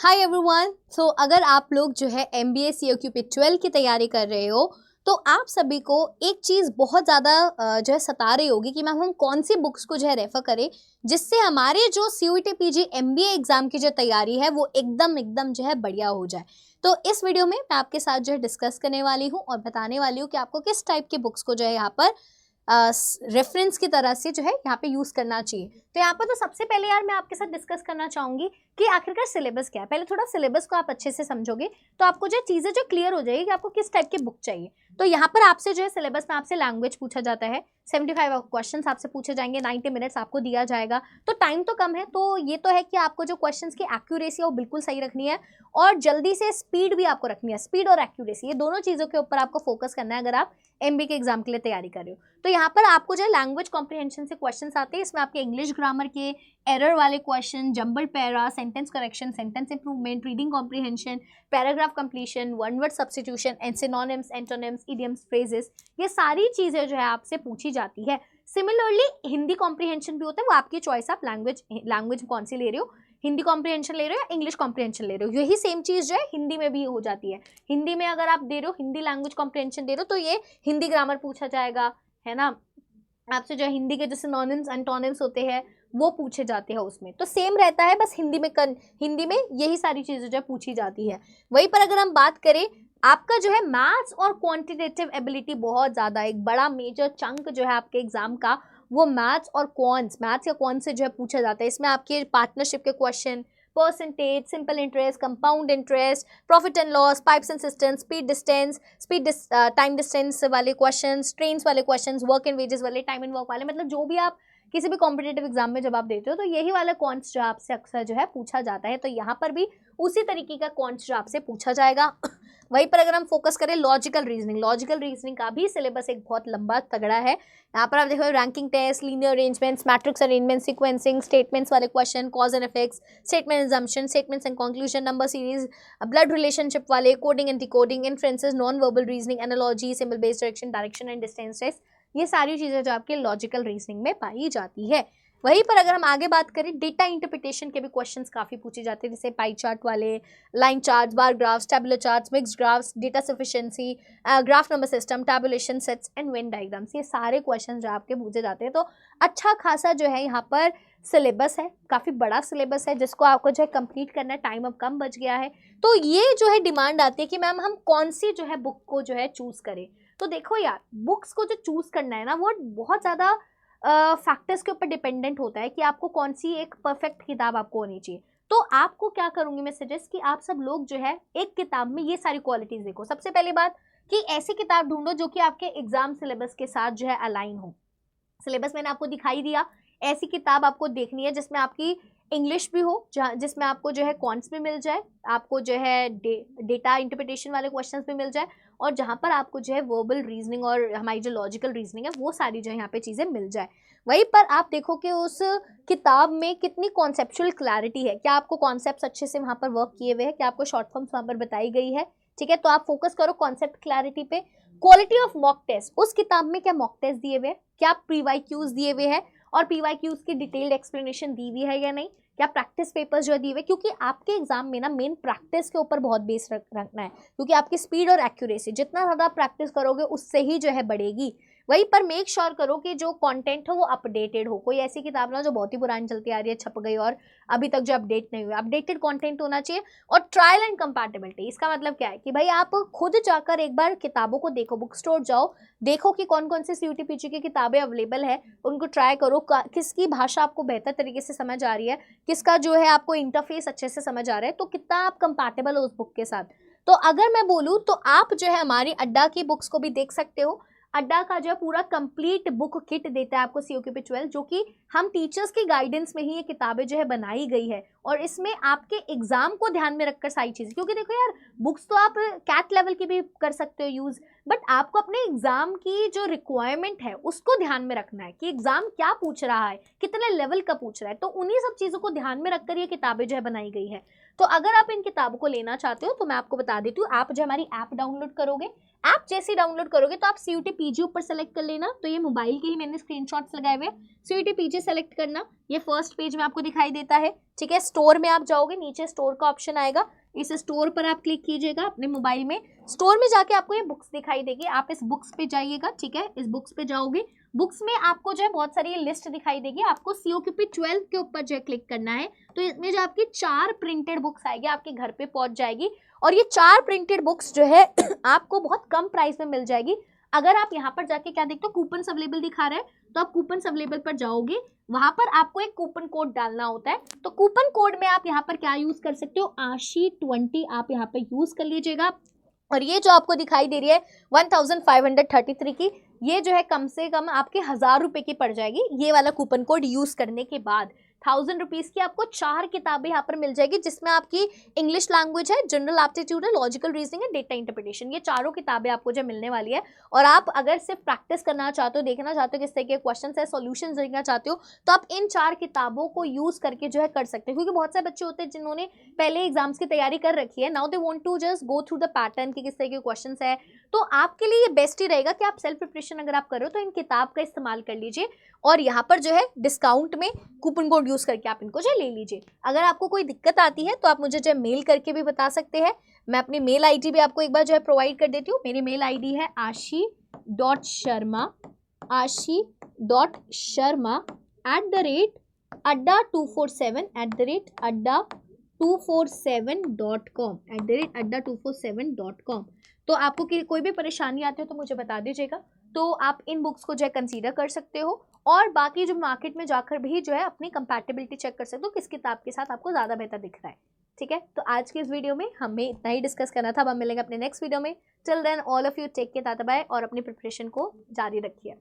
Hi everyone. सो अगर आप लोग जो है MBA COQP 12 की तैयारी कर रहे हो तो आप सभी को एक चीज़ बहुत ज़्यादा जो है सता रही होगी कि मैम हम कौन सी बुक्स को जो है रेफर करें जिससे हमारे जो CUET PG MBA एग्जाम की जो तैयारी है वो एकदम एकदम जो है बढ़िया हो जाए। तो इस वीडियो में मैं आपके साथ जो है डिस्कस करने वाली हूँ और बताने वाली हूँ कि आपको किस टाइप की बुक्स को जो है यहाँ पर रेफरेंस की तरह से जो है यहाँ पे यूज करना चाहिए। तो यहाँ पर तो सबसे पहले यार मैं आपके साथ डिस्कस करना चाहूंगी कि आखिरकार सिलेबस क्या है। पहले थोड़ा सिलेबस को आप अच्छे से समझोगे तो आपको जो चीजें जो क्लियर हो जाएगी कि आपको किस टाइप की बुक चाहिए। तो यहाँ पर आपसे जो है सिलेबस में आपसे लैंग्वेज पूछा जाता है, 75 क्वेश्चंस आपसे पूछे जाएंगे, 90 मिनट्स आपको दिया जाएगा। तो टाइम तो कम है, तो ये तो है कि आपको जो क्वेश्चंस की एक्यूरेसी है वो बिल्कुल सही रखनी है और जल्दी से स्पीड भी आपको रखनी है। स्पीड और एक्यूरेसी ये दोनों चीजों के ऊपर आपको फोकस करना है अगर आप MBA के एग्जाम के लिए तैयारी कर रहे हो। तो यहाँ पर आपको जो है लैंग्वेज कॉम्प्रिहेंशन से क्वेश्चंस आते हैं। इसमें आपके इंग्लिश ग्रामर के एरर वाले question, jumble para, sentence correction, sentence improvement, reading comprehension, paragraph completion, one word substitution, synonyms, antonyms, idioms, phrases, ये सारी चीजें जो है आपसे पूछी जाती है। सिमिलरली हिंदी कॉम्प्रिहेंशन भी होता है, वो आपकी चॉइस, आप लैंग्वेज कौन सी ले रहे हो, हिंदी कॉम्प्रिहेंशन ले रहे हो या इंग्लिश कॉम्प्रिहेंशन ले रहे हो। यही सेम चीज जो है हिंदी में भी हो जाती है। हिंदी में अगर आप दे रहे हो, हिंदी लैंग्वेज कॉम्प्रिहेंशन दे रहे हो तो ये हिंदी ग्रामर पूछा जाएगा, है ना। आपसे जो है हिंदी के जो सिनोनिम्स एंटोनिम्स होते हैं वो पूछे जाते हैं उसमें, तो सेम रहता है, बस हिंदी में यही सारी चीजें जो है पूछी जाती है। वहीं पर अगर हम बात करें, आपका जो है मैथ्स और क्वांटिटेटिव एबिलिटी बहुत ज्यादा एक बड़ा मेजर चंक जो है आपके एग्जाम का, वो मैथ्स या कॉन्स से जो है पूछा जाता है। इसमें आपके पार्टनरशिप के question, percentage, simple interest, compound interest, profit and loss, pipes and systems, time distance वाले क्वेश्चंस, ट्रेन्स वाले क्वेश्चंस, वर्क एंड वेजेस वाले, टाइम एंड वर्क वाले, मतलब जो भी आप किसी भी कॉम्पिटेटिव एग्जाम में जब आप देते हो तो यही वाला कॉन्स जो आपसे अक्सर जो है पूछा जाता है। तो यहाँ पर भी उसी तरीके का कॉन्स जो आपसे पूछा जाएगा। वहीं पर अगर हम फोकस करें लॉजिकल रीजनिंग का भी सिलेबस एक बहुत लंबा तगड़ा है। यहाँ पर आप देखो ranking test, linear arrangements, matrix arrangement, sequencing, statements वाले question, cause and effects, statement assumption, statements and conclusion, number series, blood relationship वाले, coding and decoding, inferences, non verbal reasoning, analogy, symbol based direction and distance test, ये सारी चीजें जो आपके logical reasoning में पाई जाती है। वहीं पर अगर हम आगे बात करें, डेटा इंटरप्रिटेशन के भी क्वेश्चंस काफी पूछे जाते हैं, जैसे पाई चार्ट वाले, line charts, bar graphs, tabular charts, mixed graphs, data sufficiency, graph number system, tabulation sets and Venn diagrams, ये सारे क्वेश्चन जो आपके पूछे जाते हैं। तो अच्छा खासा जो है यहाँ पर सिलेबस है, काफ़ी बड़ा सिलेबस है जिसको आपको जो है कंप्लीट करना है। टाइम अब कम बच गया है, तो ये जो है डिमांड आती है कि मैम हम कौन सी जो है बुक को जो है चूज़ करें। तो देखो यार, बुक्स को जो चूज़ करना है ना, वो बहुत ज़्यादा फैक्टर्स के ऊपर डिपेंडेंट होता है कि आपको कौन सी एक परफेक्ट किताब आपको होनी चाहिए। तो आपको क्या करूंगी मैं सजेस्ट कि आप सब लोग जो है एक किताब में ये सारी क्वालिटीज देखो। सबसे पहली बात कि ऐसी किताब ढूंढो जो कि आपके एग्जाम सिलेबस के साथ जो है अलाइन हो। सिलेबस मैंने आपको दिखाई दिया, ऐसी किताब आपको देखनी है जिसमें आपकी इंग्लिश भी हो, जिसमें आपको जो है कॉन्स भी मिल जाए, आपको जो है डेटा इंटरप्रिटेशन वाले क्वेश्चंस भी मिल जाए, और जहाँ पर आपको जो है वर्बल रीजनिंग और हमारी जो लॉजिकल रीजनिंग है वो सारी जो है यहाँ पे चीज़ें मिल जाए। वहीं पर आप देखो कि उस किताब में कितनी कॉन्सेप्चुअल क्लैरिटी है, क्या आपको कॉन्सेप्ट अच्छे से वहाँ पर वर्क किए हुए हैं, क्या आपको शॉर्ट फॉर्म्स वहाँ पर बताई गई है। ठीक है, तो आप फोकस करो कॉन्सेप्ट क्लैरिटी पे। क्वालिटी ऑफ मॉक टेस्ट, उस किताब में क्या मॉक टेस्ट दिए हुए हैं, क्या PYQs दिए हुए हैं और PYQs की डिटेल्ड एक्सप्लेनेशन दी हुई है या नहीं, क्या प्रैक्टिस पेपर्स जो है दिए हुए, क्योंकि आपके एग्जाम में ना मेन प्रैक्टिस के ऊपर बहुत बेस रखना है, क्योंकि आपकी स्पीड और एक्यूरेसी जितना ज़्यादा प्रैक्टिस करोगे उससे ही जो है बढ़ेगी। वहीं पर मेक श्योर करो कि जो कंटेंट हो वो अपडेटेड हो। कोई ऐसी किताब ना जो बहुत ही पुरानी चलती आ रही है, छप गई और अभी तक जो अपडेट नहीं हुई, अपडेटेड कंटेंट होना चाहिए। और ट्रायल एंड कंपैटिबिलिटी, इसका मतलब क्या है कि भाई आप खुद जाकर एक बार किताबों को देखो, बुक स्टोर जाओ, देखो कि कौन कौन सी CUET PG की किताबें अवेलेबल है, उनको ट्राई करो, किसकी भाषा आपको बेहतर तरीके से समझ आ रही है, किसका जो है आपको इंटरफेस अच्छे से समझ आ रहा है, तो कितना आप कंपैटिबल हो उस बुक के साथ। तो अगर मैं बोलूँ तो आप जो है हमारी अड्डा की बुक्स को भी देख सकते हो। अड्डा का जो है पूरा कंप्लीट बुक किट देता है आपको CUET 12, जो कि हम टीचर्स की गाइडेंस में ही ये किताबें जो है बनाई गई है, और इसमें आपके एग्जाम को ध्यान में रखकर सारी चीज़ें, क्योंकि देखो यार बुक्स तो आप कैट लेवल की भी कर सकते हो यूज़, बट आपको अपने एग्जाम की जो रिक्वायरमेंट है उसको ध्यान में रखना है कि एग्जाम क्या पूछ रहा है, कितने लेवल का पूछ रहा है। तो उन्हीं सब चीज़ों को ध्यान में रखकर ये किताबें जो है बनाई गई है। तो अगर आप इन किताबों को लेना चाहते हो तो मैं आपको बता देती हूँ, आप जो हमारी ऐप डाउनलोड करोगे, ऐप जैसे डाउनलोड करोगे तो आप CUET PG ऊपर सेलेक्ट कर लेना। तो ये मोबाइल के ही मैंने स्क्रीनशॉट्स लगाए हुए, CUET PG सेलेक्ट करना, ये फर्स्ट पेज में आपको दिखाई देता है, ठीक है। स्टोर में आप जाओगे, नीचे स्टोर का ऑप्शन आएगा, इस स्टोर पर आप क्लिक कीजिएगा अपने मोबाइल में। स्टोर में जाके आपको ये बुक्स दिखाई देगी, आप इस बुक्स पे जाइएगा, ठीक है। इस बुक्स पे जाओगे, बुक्स में आपको जो है बहुत सारी लिस्ट दिखाई देगी, आपको COQP 12 के ऊपर जो है क्लिक करना है। तो इसमें जो आपकी 4 प्रिंटेड बुक्स आएगी, आपके घर पे पहुंच जाएगी। और ये 4 प्रिंटेड बुक्स जो है आपको बहुत कम प्राइस में मिल जाएगी। अगर आप यहाँ पर जाके क्या देखते हो, कूपन अवेलेबल दिखा रहा है, तो आप कूपन अवेलेबल पर जाओगे, वहां पर आपको एक कूपन कोड डालना होता है। तो कूपन कोड में आप यहाँ पर क्या यूज कर सकते हो, ASHI20 आप यहाँ पर यूज कर लीजिएगा। और ये जो आपको दिखाई दे रही है 1533 की, ये जो है कम से कम आपके 1000 रुपए की पड़ जाएगी ये वाला कूपन कोड यूज करने के बाद। 1000 रुपीज की आपको 4 किताबें यहाँ पर मिल जाएगी, जिसमें आपकी इंग्लिश लैंग्वेज है, जनरल एप्टीट्यूड है, लॉजिकल रीजनिंग है, डेटा इंटरप्रिटेशन, ये चारों किताबें आपको जो मिलने वाली है। और आप अगर सिर्फ प्रैक्टिस करना चाहते हो, देखना चाहते हो किस तरह के क्वेश्चन है, सॉल्यूशन देखना चाहते हो, तो आप इन 4 किताबों को यूज करके जो है कर सकते हो। क्योंकि बहुत सारे बच्चे होते हैं जिन्होंने पहले एग्जाम्स की तैयारी कर रखी है, now they want to just go through the pattern कि किस तरह के क्वेश्चन है। तो आपके लिए ये बेस्ट ही रहेगा कि आप सेल्फ प्रिपरेशन अगर आप कर रहे हो तो इन किताब का इस्तेमाल कर लीजिए, और यहाँ पर जो है डिस्काउंट में कूपन कोड यूज करके आप इनको जो ले लीजिए। अगर आपको कोई दिक्कत आती है तो आप मुझे जो मेल करके भी बता सकते हैं, मैं अपनी मेल ID भी आपको एक बार जो है प्रोवाइड कर देती हूँ। मेरी मेल ID है ashi.sharma@adda247@adda247.com। तो आपको कोई भी परेशानी आती हो तो मुझे बता दीजिएगा, तो आप इन बुक्स को जो है कंसीडर कर सकते हो। और बाकी जो मार्केट में जाकर भी जो है अपनी कंपैटिबिलिटी चेक कर सकते हो, किस किताब के साथ आपको ज़्यादा बेहतर दिख रहा है, ठीक है। तो आज के इस वीडियो में हमें इतना ही डिस्कस करना था। अब हम मिलेंगे अपने नेक्स्ट वीडियो में। Till then all of you take care, tata bye, और अपनी प्रिपरेशन को जारी रखिए।